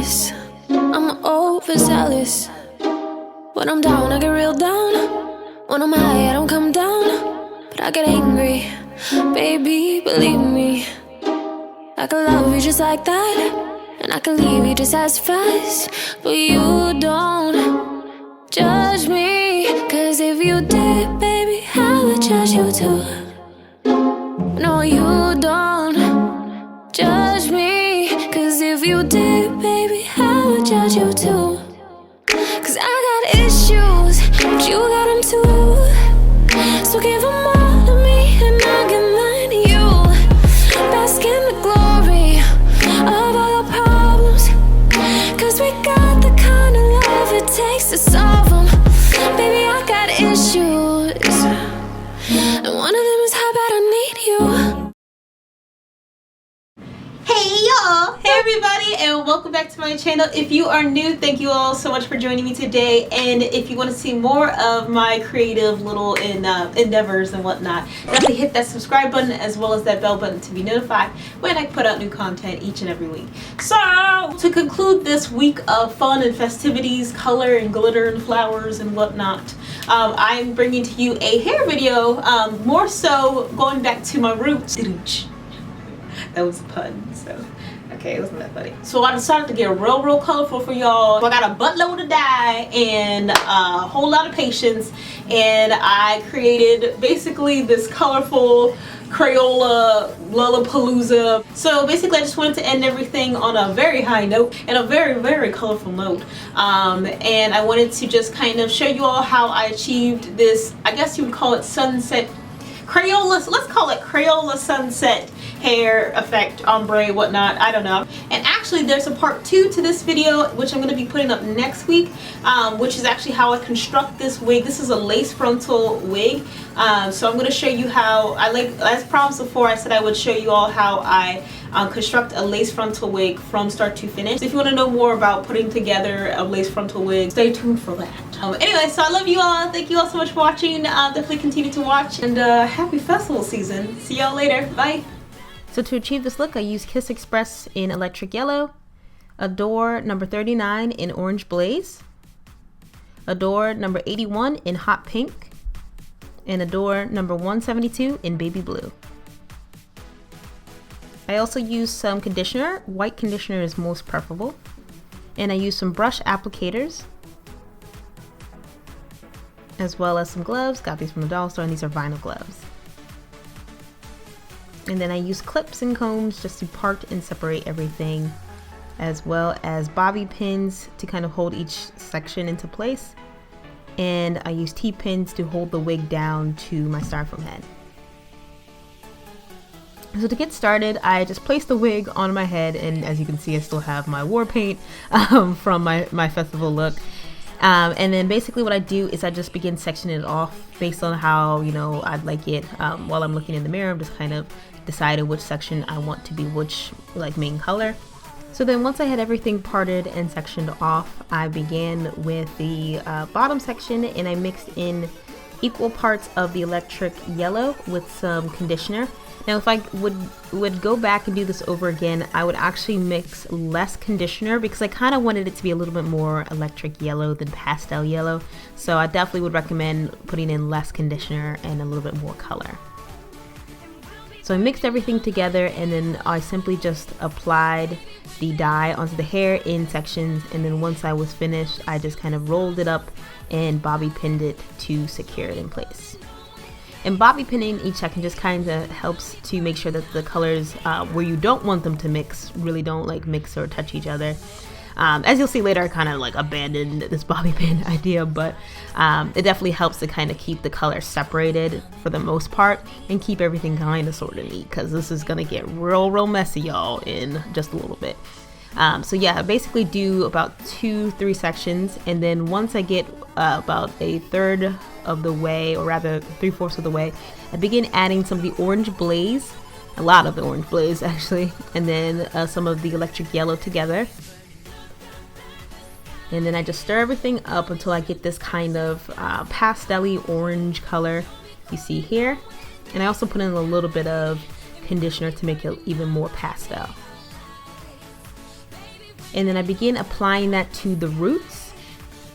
jealous. I'm overzealous. When I'm down, I get real down. When I'm high, I don't come down. But I get angry, baby, believe me. I could love you just like that, and I could leave you just as fast. But you don't judge me, 'cause if you did, baby, I would judge you too. No, you don't judge me, 'cause if you did, baby, I would judge you too. 'Cause I got issues, but you got them too. So give them all to me, and I'll give mine to you. Bask in the glory of all our problems, 'cause we got the kind of love it takes to solve them. Baby, I got issues, and one of them is how bad I need you. Hey y'all! Hey everybody, and welcome back to my channel. If you are new, thank you all so much for joining me today. And if you want to see more of my creative little endeavors and whatnot, definitely hit that subscribe button as well as that bell button to be notified when I put out new content each and every week. So to conclude this week of fun and festivities, color and glitter and flowers and whatnot, I'm bringing to you a hair video, more so going back to my roots. That was a pun, so okay, it wasn't that funny. So I decided to get real colorful for y'all. So I got a buttload of dye and a whole lot of patience, and I created basically this colorful Crayola Lollapalooza. So basically I just wanted to end everything on a very high note and a very colorful note, and I wanted to just kind of show you all how I achieved this, I guess you would call it sunset Crayola, so let's call it Crayola sunset hair effect, ombre, whatnot, I don't know. And actually there's a part 2 to this video, which I'm going to be putting up next week, which is actually how I construct this wig. This is a lace frontal wig, so I'm going to show you how I, like as promised before, I said I would show you all how I construct a lace frontal wig from start to finish. So if you want to know more about putting together a lace frontal wig, stay tuned for that. Anyway, so I love you all. Thank you all so much for watching. Definitely continue to watch, and happy festival season. See y'all later. Bye. So to achieve this look, I used Kiss Express in Electric Yellow, Adore number 39 in Orange Blaze, Adore number 81 in Hot Pink, and Adore number 172 in Baby Blue. I also used some conditioner. White conditioner is most preferable. And I used some brush applicators, as well as some gloves. Got these from the dollar store, and these are vinyl gloves. And then I use clips and combs just to part and separate everything, as well as bobby pins to kind of hold each section into place. And I use T-pins to hold the wig down to my styrofoam head. So to get started, I just placed the wig on my head, and as you can see, I still have my war paint from my festival look. And then basically what I do is I just begin sectioning it off based on how, you know, I'd like it. While I'm looking in the mirror, I'm just kind of deciding which section I want to be which like main color. So then once I had everything parted and sectioned off, I began with the bottom section, and I mixed in equal parts of the electric yellow with some conditioner. Now if I would go back and do this over again, I would actually mix less conditioner because I kind of wanted it to be a little bit more electric yellow than pastel yellow. So I definitely would recommend putting in less conditioner and a little bit more color. So I mixed everything together, and then I simply just applied the dye onto the hair in sections, and then once I was finished, I just kind of rolled it up and bobby pinned it to secure it in place. And bobby pinning each section just kind of helps to make sure that the colors where you don't want them to mix really don't like mix or touch each other. As you'll see later, I kind of like abandoned this bobby pin idea, but it definitely helps to kind of keep the colors separated for the most part and keep everything kind of sort of neat, because this is gonna get real messy, y'all, in just a little bit. So yeah, I basically do about 2-3 sections, and then once I get about a third of the way, or rather 3/4 of the way, I begin adding some of the orange blaze, a lot of the orange blaze actually, and then some of the electric yellow together. And then I just stir everything up until I get this kind of pastel-y orange color you see here. And I also put in a little bit of conditioner to make it even more pastel. And then I begin applying that to the roots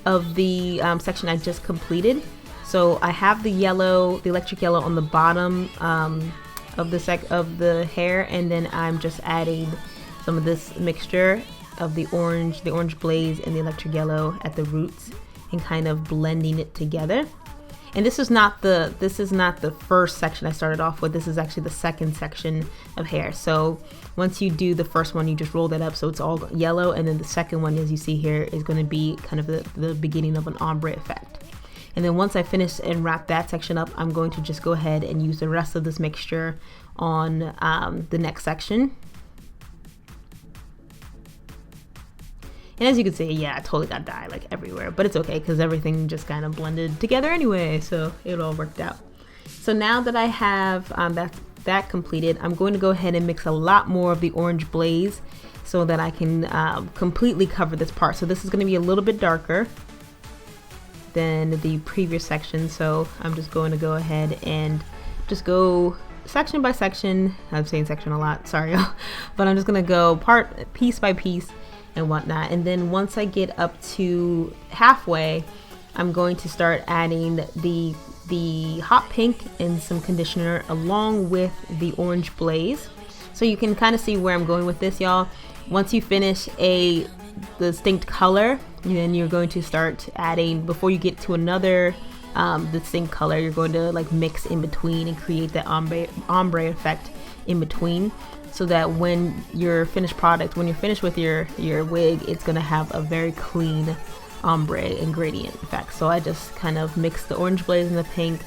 of the section I just completed. So I have the yellow, the electric yellow on the bottom of the hair, and then I'm just adding some of this mixture of the orange blaze and the electric yellow at the roots and kind of blending it together. And this is not the first section I started off with. This is actually the second section of hair. So once you do the first one, you just roll that up so it's all yellow, and then the second one, as you see here, is going to be kind of the beginning of an ombre effect. And then once I finish and wrap that section up, I'm going to just go ahead and use the rest of this mixture on the next section. And as you can see, yeah, I totally got dye like everywhere, but it's okay because everything just kind of blended together anyway, so it all worked out. So now that I have that completed, I'm going to go ahead and mix a lot more of the orange blaze so that I can completely cover this part. So this is going to be a little bit darker than the previous section, so I'm just going to go ahead and just go section by section. I'm saying section a lot, sorry, but I'm just going to go piece by piece and whatnot. And then once I get up to halfway, I'm going to start adding the hot pink and some conditioner along with the orange blaze. So you can kind of see where I'm going with this, y'all. Once you finish a distinct color, then you're going to start adding, before you get to another distinct color, you're going to like mix in between and create that ombre effect in between, so that when you're finished with your wig, it's going to have a very clean ombre and gradient effect. So I just kind of mix the orange blaze and the pink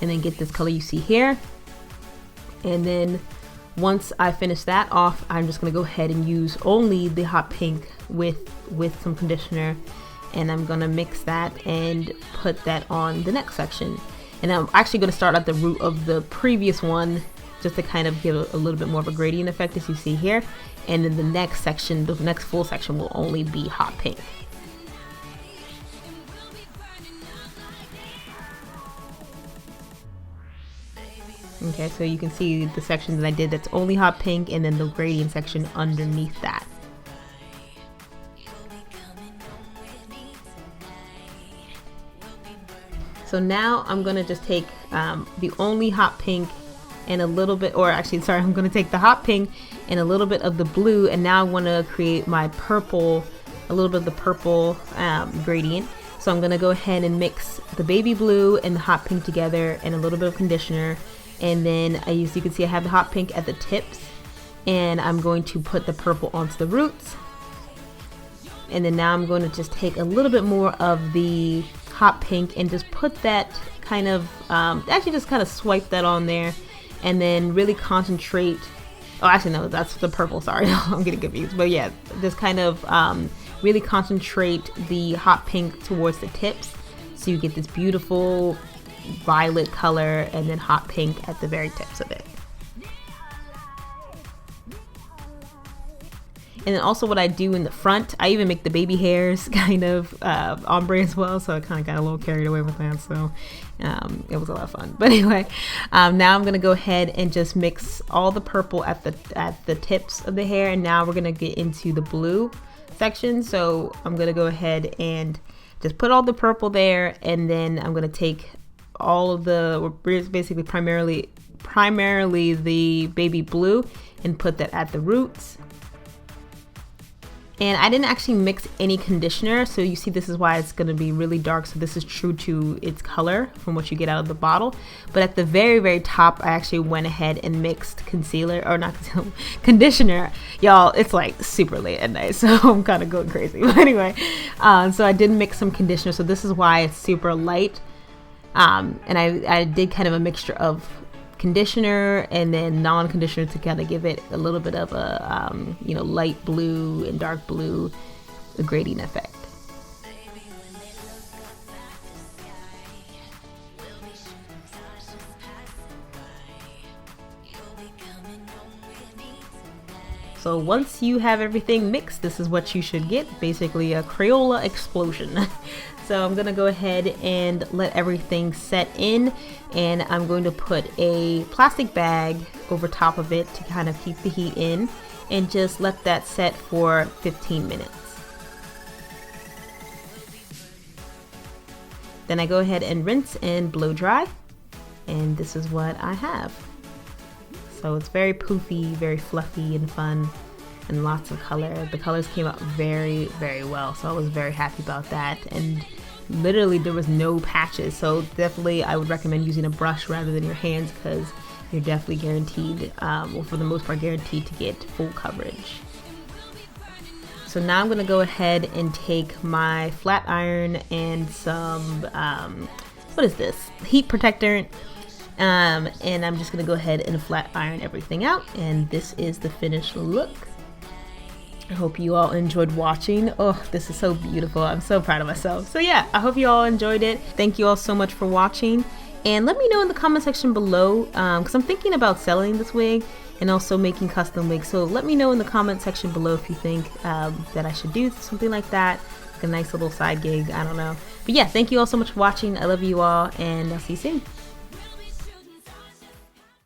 and then get this color you see here. And then once I finish that off, I'm just going to go ahead and use only the hot pink with some conditioner, and I'm going to mix that and put that on the next section. And I'm actually going to start at the root of the previous one just to kind of give a little bit more of a gradient effect, as you see here. And then the next section, the next full section, will only be hot pink. Okay, so you can see the section that I did that's only hot pink, and then the gradient section underneath that. So now I'm gonna just take the only hot pink and a little bit, or actually, sorry, I'm gonna take the hot pink and a little bit of the blue, and now I wanna create my purple, a little bit of the purple gradient. So I'm gonna go ahead and mix the baby blue and the hot pink together and a little bit of conditioner. And then you can see I have the hot pink at the tips, and I'm going to put the purple onto the roots. And then now I'm going to just take a little bit more of the hot pink and just put that kind of, actually just kind of swipe that on there, and then really concentrate. Oh, actually no, that's the purple, sorry, I'm getting confused. But yeah, just kind of really concentrate the hot pink towards the tips, so you get this beautiful violet color, and then hot pink at the very tips of it. And then also what I do in the front, I even make the baby hairs kind of ombre as well, so I kind of got a little carried away with that, so it was a lot of fun. But anyway, now I'm gonna go ahead and just mix all the purple at the tips of the hair, and now we're gonna get into the blue section. So I'm gonna go ahead and just put all the purple there, and then I'm gonna take all of the, basically primarily the baby blue, and put that at the roots. And I didn't actually mix any conditioner, so you see this is why it's going to be really dark. So this is true to its color from what you get out of the bottle. But at the very, very top, I actually went ahead and mixed concealer, or not concealer, conditioner. Y'all, it's like super late at night, so I'm kind of going crazy. But anyway, so I did mix some conditioner, so this is why it's super light. And I did kind of a mixture of conditioner and then non-conditioner to kind of give it a little bit of a light blue and dark blue, the gradient effect. So once you have everything mixed, this is what you should get, basically a Crayola explosion. so I'm gonna go ahead and let everything set in, and I'm going to put a plastic bag over top of it to kind of keep the heat in, and just let that set for 15 minutes. Then I go ahead and rinse and blow dry, and this is what I have. So it's very poofy, very fluffy and fun, and lots of color. The colors came out very, very well, so I was very happy about that. And literally there was no patches, so definitely I would recommend using a brush rather than your hands, because you're definitely guaranteed, well, for the most part guaranteed to get full coverage. So now I'm gonna go ahead and take my flat iron and some, what is this? Heat protector. And I'm just gonna go ahead and flat iron everything out, and this is the finished look. I hope you all enjoyed watching. Oh, this is so beautiful. I'm so proud of myself. So yeah, I hope you all enjoyed it. Thank you all so much for watching, and let me know in the comment section below, because I'm thinking about selling this wig and also making custom wigs. So let me know in the comment section below if you think that I should do something like that, like a nice little side gig, I don't know. But yeah, thank you all so much for watching. I love you all, and I'll see you soon.